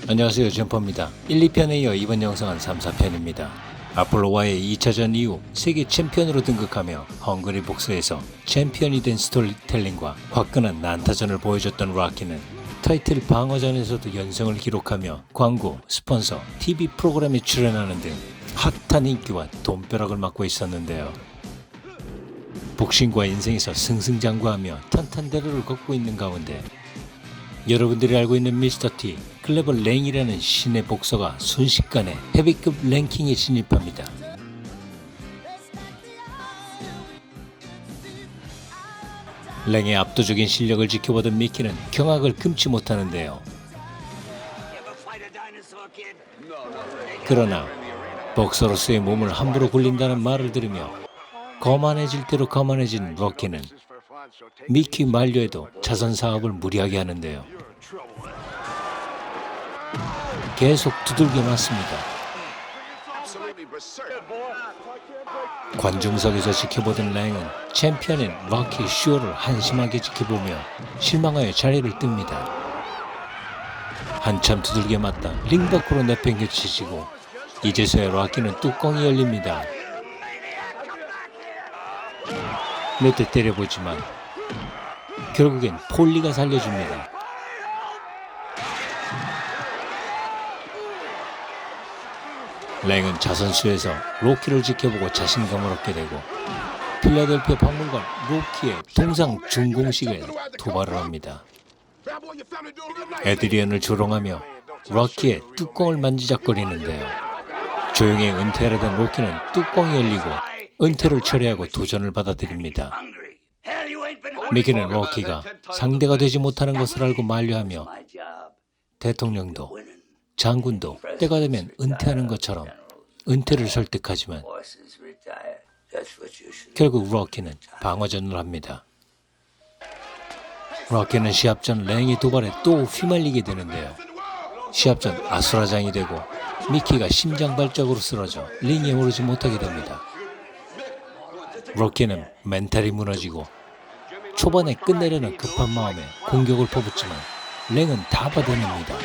안녕하세요, 점퍼입니다. 1, 2편에 이어 이번 영상은 3, 4편입니다. 아폴로와의 2차전 이후 세계 챔피언으로 등극하며 헝그리 복서에서 챔피언이 된 스토리텔링과 화끈한 난타전을 보여줬던 락키는 타이틀 방어전에서도 연승을 기록하며 광고, 스폰서, TV 프로그램에 출연하는 등 핫한 인기와 돈벼락을 맞고 있었는데요. 복싱과 인생에서 승승장구하며 탄탄대로를 걷고 있는 가운데 여러분들이 알고 있는 미스터 T, 클레버 랭이라는 신의 복서가 순식간에 헤비급 랭킹에 진입합니다. 랭의 압도적인 실력을 지켜보던 미키는 경악을 금치 못하는데요. 그러나 복서로서의 몸을 함부로 굴린다는 말을 들으며 거만해질 대로 거만해진 럭키는 미키 만료에도 자선 사업을 무리하게 하는데요. 계속 두들겨 맞습니다. 관중석에서 지켜보던 랭은 챔피언인 럭키 슈어를 한심하게 지켜보며 실망하여 자리를 뜹니다. 한참 두들겨 맞다 링 밖으로 내팽개치시고 이제서야 럭키는 뚜껑이 열립니다. 몇 대 때려보지만 결국엔 폴리가 살려줍니다. 랭은 자선수에서 로키를 지켜보고 자신감을 얻게 되고 필라델피아 박물관 로키의 동상 준공식에 도발을 합니다. 에드리언을 조롱하며 로키의 뚜껑을 만지작거리는데요. 조용히 은퇴하려던 로키는 뚜껑이 열리고 은퇴를 철회하고 도전을 받아들입니다. 미키는 로키가 상대가 되지 못하는 것을 알고 만류하며 대통령도 장군도 때가 되면 은퇴하는 것처럼 은퇴를 설득하지만 결국 로키는 방어전을 합니다. 로키는 시합 전 랭의 도발에 또 휘말리게 되는데요. 시합 전 아수라장이 되고 미키가 심장발작으로 쓰러져 링에 오르지 못하게 됩니다. 로키는 멘탈이 무너지고 초반에 끝내려는 급한 마음에 공격을 퍼붓지만 랭은 다 받아냅니다.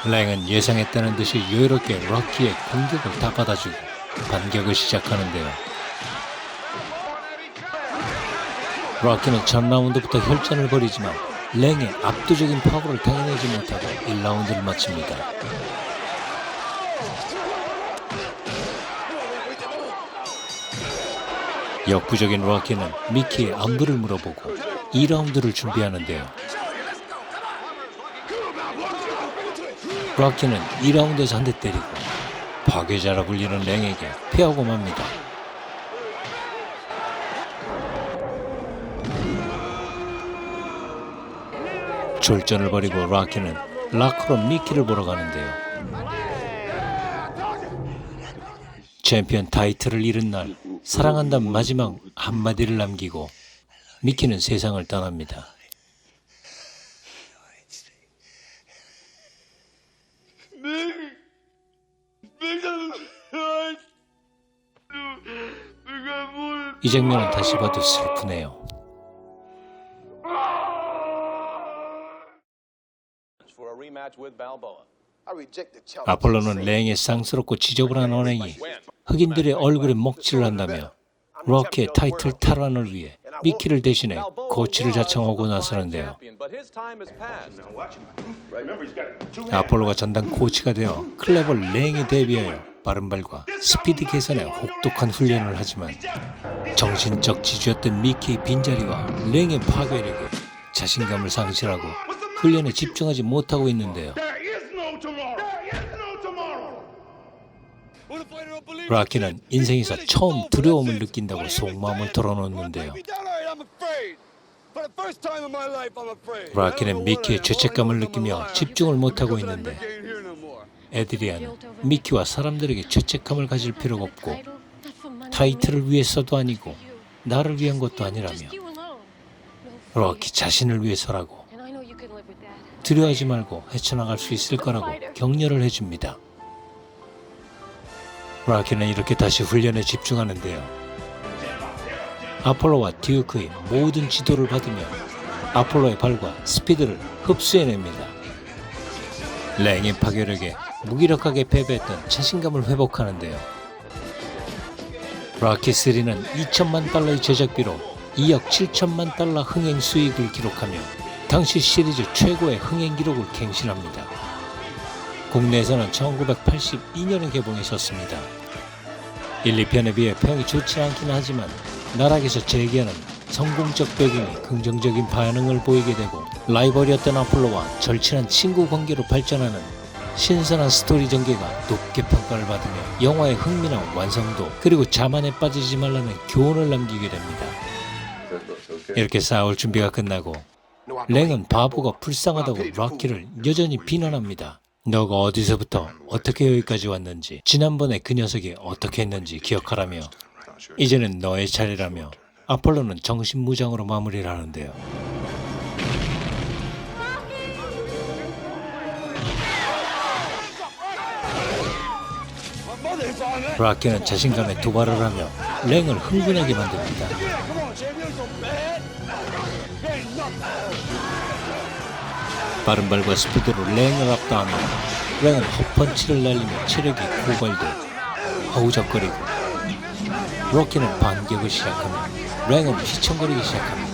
랭은 예상했다는 듯이 여유롭게 럭키의 공격을 다 받아주고 반격을 시작하는데요. 럭키는 첫 라운드부터 혈전을 벌이지만 랭의 압도적인 파워를 당해내지 못하고 1라운드를 마칩니다. 역부족인 럭키는 미키의 안부를 물어보고 2라운드를 준비하는데요. 럭키는 2라운드에서 한 대 때리고 파괴자라 불리는 랭에게 패하고 맙니다. 졸전을 벌이고 럭키는 라커로 미키를 보러 가는데요. 챔피언 타이틀을 잃은 날 사랑한다는 마지막 한마디를 남기고 미키는 세상을 떠납니다. 이 장면은 다시 봐도 슬프네요. 아폴로는 랭의 쌍스럽고 지저분한 언행이 흑인들의 얼굴에 먹칠을 한다며 럭키의 타이틀 탈환을 위해 미키를 대신해 코치를 자청하고 나서는데요. 아폴로가 전담 코치가 되어 클레버 랭에 대비하여 바른발과 스피드 개선에 혹독한 훈련을 하지만 정신적 지주였던 미키의 빈자리와 랭의 파괴력에 자신감을 상실하고 훈련에 집중하지 못하고 있는데요. 락키는 인생에서 처음 두려움을 느낀다고 속마음을 털어놓는데요. 락키는 미키의 죄책감을 느끼며 집중을 못하고 있는데 에드리안은 미키와 사람들에게 죄책감을 가질 필요가 없고 타이틀을 위해서도 아니고 나를 위한 것도 아니라며 락키 자신을 위해서라고 두려워하지 말고 헤쳐나갈 수 있을 거라고 격려를 해줍니다. 락키는 이렇게 다시 훈련에 집중하는데요. 아폴로와 듀크의 모든 지도를 받으며 아폴로의 발과 스피드를 흡수해냅니다. 랭의 파괴력에 무기력하게 패배했던 자신감을 회복하는데요. 로키3는 2천만 달러의 제작비로 2억 7천만 달러 흥행 수익을 기록하며 당시 시리즈 최고의 흥행 기록을 갱신합니다. 국내에서는 1982년에 개봉했었습니다. 1, 2편에 비해 평이 좋지 않긴 하지만 나락에서 재기하는 성공적 배경에 긍정적인 반응을 보이게 되고 라이벌이었던 아폴로와 절친한 친구 관계로 발전하는 신선한 스토리 전개가 높게 평가를 받으며 영화의 흥미나 완성도 그리고 자만에 빠지지 말라는 교훈을 남기게 됩니다. 이렇게 싸울 준비가 끝나고 랭은 바보가 불쌍하다고 로키를 여전히 비난합니다. 너가 어디서부터 어떻게 여기까지 왔는지 지난번에 그 녀석이 어떻게 했는지 기억하라며 이제는 너의 차례라며 아폴로는 정신무장으로 마무리를 하는데요. 로키는 자신감에 도발을 하며 랭을 흥분하게 만듭니다. 빠른 발과 스피드로 랭을 압도하며 랭은 헛펀치를 날리며 체력이 고갈돼 허우적거리고 로키는 반격을 시작하며 랭은 휘청거리기 시작합니다.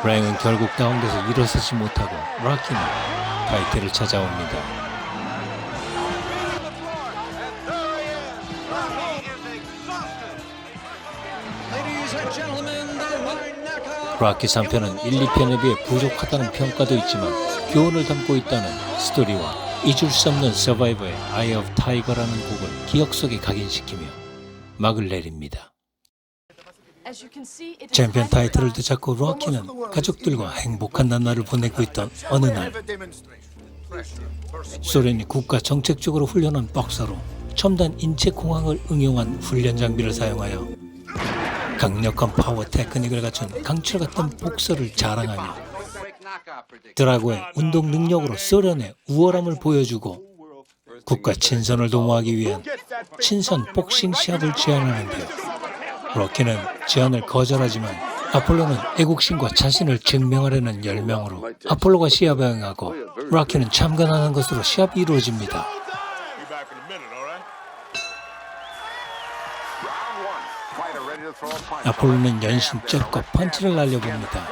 랭은 결국 다운돼서 일어서지 못하고 로키는 타이틀을 찾아옵니다. 로키 3편은 1, 2편에 비해 부족하다는 평가도 있지만 교훈을 담고 있다는 스토리와 잊을 수 없는 서바이버의 아이 오브 타이거라는 곡을 기억 속에 각인시키며 막을 내립니다. 챔피언 타이틀을 되찾고 로키는 가족들과 행복한 나날을 보내고 있던 어느 날 소련이 국가 정책적으로 훈련한 박사로 첨단 인체 공학을 응용한 훈련 장비를 사용하여 강력한 파워 테크닉을 갖춘 강철 같은 복서를 자랑하며 드라고의 운동 능력으로 소련의 우월함을 보여주고 국가 친선을 도모하기 위한 친선 복싱 시합을 제안하는데요. 로키는 제안을 거절하지만 아폴로는 애국심과 자신을 증명하려는 열망으로 아폴로가 시합에 응하고 로키는 참관하는 것으로 시합이 이루어집니다. 아폴로는 연신 잽과 펀치를 날려봅니다.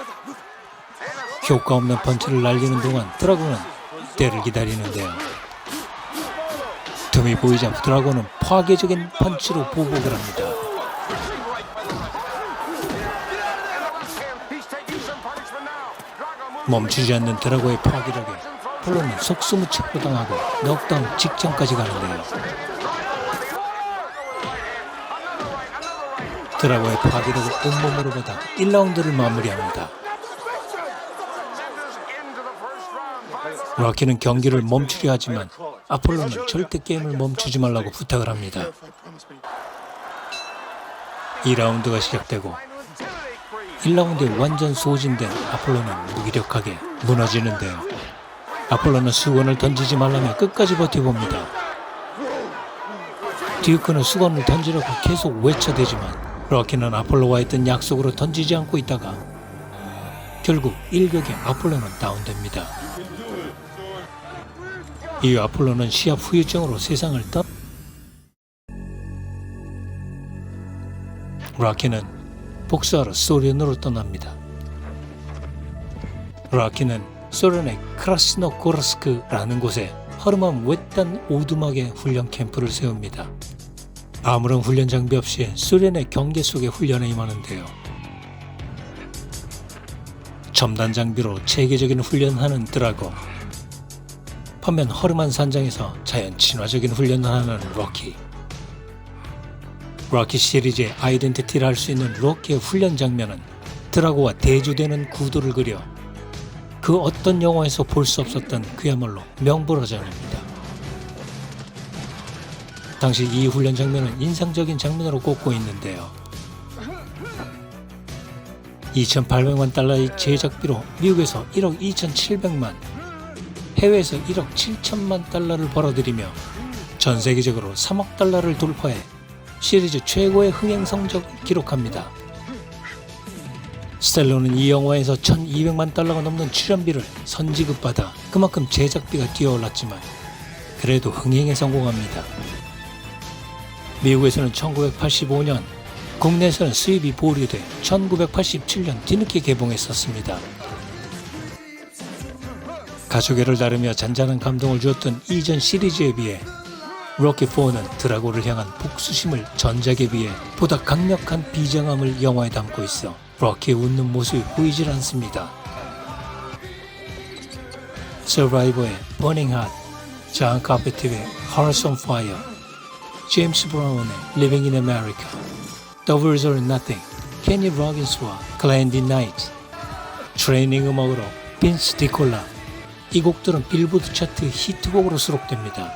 효과 없는 펀치를 날리는 동안 드라곤은 때를 기다리는데요. 틈이 보이자 드라곤은 파괴적인 펀치로 보복을 합니다. 멈추지 않는 드라고의 파괴력에 아폴로는 속수무책으로 당하고 넉다운 직전까지 가는데요. 드라고의 파괴력을 온몸으로 받아 1라운드를 마무리합니다. 로키는 경기를 멈추려 하지만 아폴로는 절대 게임을 멈추지 말라고 부탁을 합니다. 2라운드가 시작되고 1라운드에 완전 소진된 아폴로는 무기력하게 무너지는데요. 아폴로는 수건을 던지지 말라며 끝까지 버텨봅니다. 듀크는 수건을 던지려고 계속 외쳐대지만 로키는 아폴로와 했던 약속으로 던지지 않고 있다가 결국 일격에 아폴로는 다운됩니다. 이후 아폴로는 시합 후유증으로 세상을 로키는 복수하러 소련으로 떠납니다. 로키는 소련의 크라스노고르스크라는 곳에 허름한 외딴 오두막에 훈련 캠프를 세웁니다. 아무런 훈련 장비 없이 소련의 경계 속에 훈련에 임하는데요. 첨단 장비로 체계적인 훈련하는 드라고, 반면 허름한 산장에서 자연 친화적인 훈련을 하는 로키. 로키 시리즈의 아이덴티티를 알 수 있는 로키의 훈련 장면은 드라고와 대조되는 구도를 그려 그 어떤 영화에서 볼 수 없었던 그야말로 명불허전입니다. 당시 이 훈련 장면은 인상적인 장면으로 꼽고 있는데요. 2,800만 달러의 제작비로 미국에서 1억 2,700만, 해외에서 1억 7천만 달러를 벌어들이며 전 세계적으로 3억 달러를 돌파해 시리즈 최고의 흥행 성적을 기록합니다. 스텔론은 이 영화에서 1,200만 달러가 넘는 출연비를 선지급받아 그만큼 제작비가 뛰어올랐지만 그래도 흥행에 성공합니다. 미국에서는 1985년, 국내에서는 수입이 보류돼 1987년 뒤늦게 개봉했었습니다. 가족애를 다루며 잔잔한 감동을 주었던 이전 시리즈에 비해 로키4는 드라고를 향한 복수심을 전작에 비해 보다 강력한 비장함을 영화에 담고 있어 로키의 웃는 모습이 보이질 않습니다. 서바이버의 Burning Hot, 존 카페티의 Hearts on Fire, 제임스 브라운의 Living in America, The Words Are Nothing, 케니 로긴스와 글렌디 나이트, 트레이닝 음악으로 빈스 디콜라, 이 곡들은 빌보드 차트 히트곡으로 수록됩니다.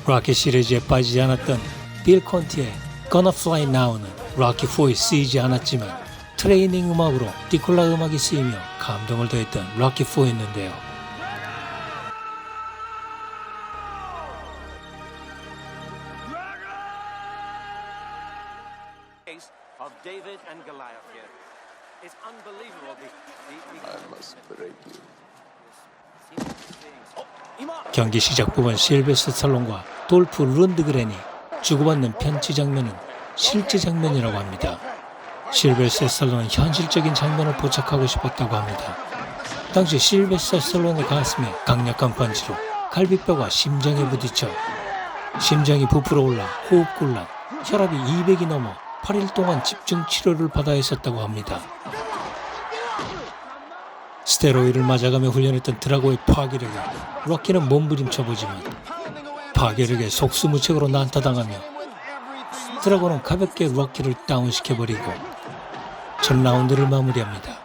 로키 시리즈에 빠지지 않았던 빌 콘티의 Gonna Fly Now는 로키4에 쓰이지 않았지만 트레이닝 음악으로 디콜라 음악이 쓰이며 감동을 더했던 로키4였는데요. Of David and Goliath here. It's unbelievable. I must break you. 경기 시작 부분 실베스터 스탈론과 돌프 룬드그렌이 주고받는 편지 장면은 실제 장면이라고 합니다. 실베스터 스탈론은 현실적인 장면을 포착하고 싶었다고 합니다. 당시 실베스터 스탈론의 가슴에 강력한 펀치로 갈비뼈가 심장에 부딪혀 심장이 부풀어 올라 호흡곤란, 혈압이 200이 넘어 8일 동안 집중 치료를 받아야 했었다고 합니다. 스테로이드를 맞아가며 훈련했던 드라고의 파괴력에 로키는 몸부림쳐보지만 파괴력에 속수무책으로 난타당하며 드라고는 가볍게 로키를 다운시켜버리고 첫 라운드를 마무리합니다.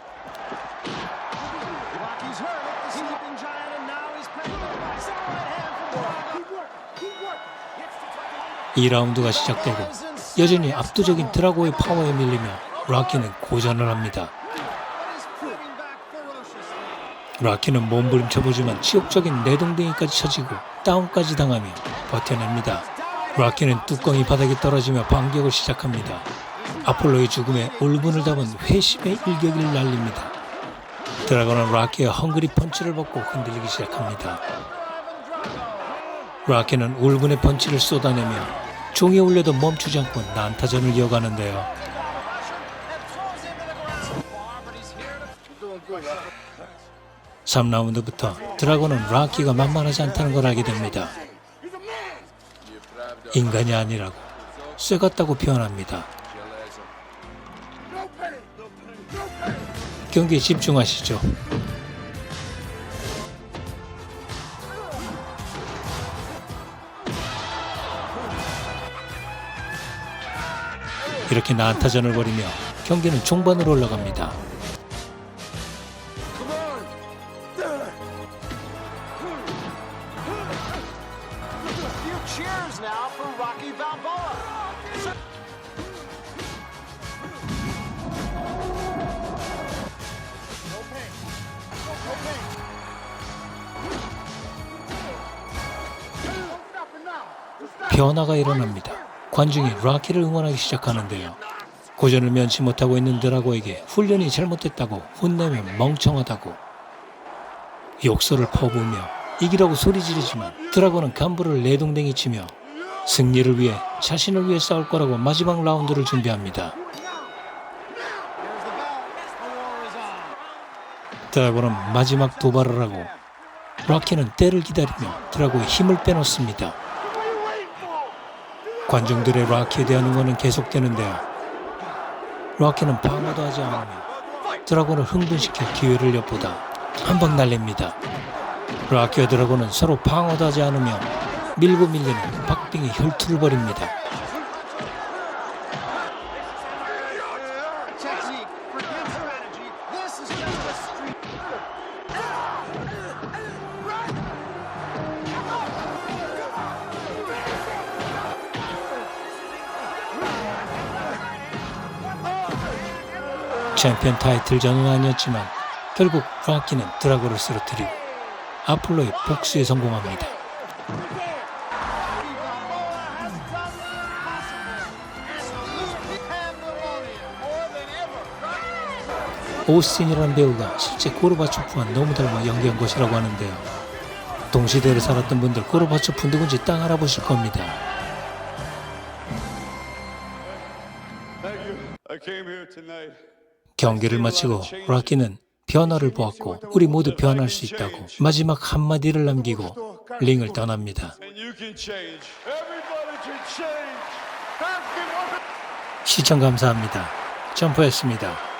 2라운드가 시작되고 여전히 압도적인 드라고의 파워에 밀리며 로키는 고전을 합니다. 로키는 몸부림쳐보지만 치욕적인 내동댕이까지 쳐지고 다운까지 당하며 버텨냅니다. 로키는 뚜껑이 바닥에 떨어지며 반격을 시작합니다. 아폴로의 죽음에 울분을 담은 회심의 일격을 날립니다. 드라곤은 로키의 헝그리 펀치를 받고 흔들리기 시작합니다. 로키는 울분의 펀치를 쏟아내며 종이 울려도 멈추지 않고 난타전을 이어가는데요. (3라운드부터) 드라곤은 로키가 만만하지 않다는 걸 알게 됩니다. 인간이 아니라고 쇠같다고 표현합니다. 경기에 집중하시죠. 이렇게 난타전을 벌이며 경기는 종반으로 올라갑니다. 변화가 일어납니다. 관중이 로키를 응원하기 시작하는데요. 고전을 면치 못하고 있는 드라고에게 훈련이 잘못됐다고 혼내며 멍청하다고 욕설을 퍼부으며 이기라고 소리 지르지만 드라고는 간부를 내동댕이 치며 승리를 위해 자신을 위해 싸울 거라고 마지막 라운드를 준비합니다. 드라고는 마지막 도발을 하고 로키는 때를 기다리며 드라고의 힘을 빼놓습니다. 관중들의 로키에 대한 응원은 계속되는데요. 로키는 방어도 하지 않으며 드라곤을 흥분시켜 기회를 엿보다 한 방 날립니다. 로키와 드라곤은 서로 방어도 하지 않으며 밀고 밀리는 박빙의 혈투를 벌입니다. technique, forget strategy. This is just a street. 챔피언 타이틀전은 아니었지만 결국 락키는 드라고를 쓰러뜨리고 아폴로의 복수에 성공합니다. 오스틴이라는 배우가 실제 고르바초프와 너무 닮아 연기한 것이라고 하는데요. 동시대를 살았던 분들 고르바초프 누군지 딱 알아보실 겁니다. I came here tonight. 경기를 마치고 락키는 변화를 보았고 우리 모두 변할 수 있다고 마지막 한마디를 남기고 링을 떠납니다. And you can change. Everybody can change. 시청 감사합니다. 점프했습니다.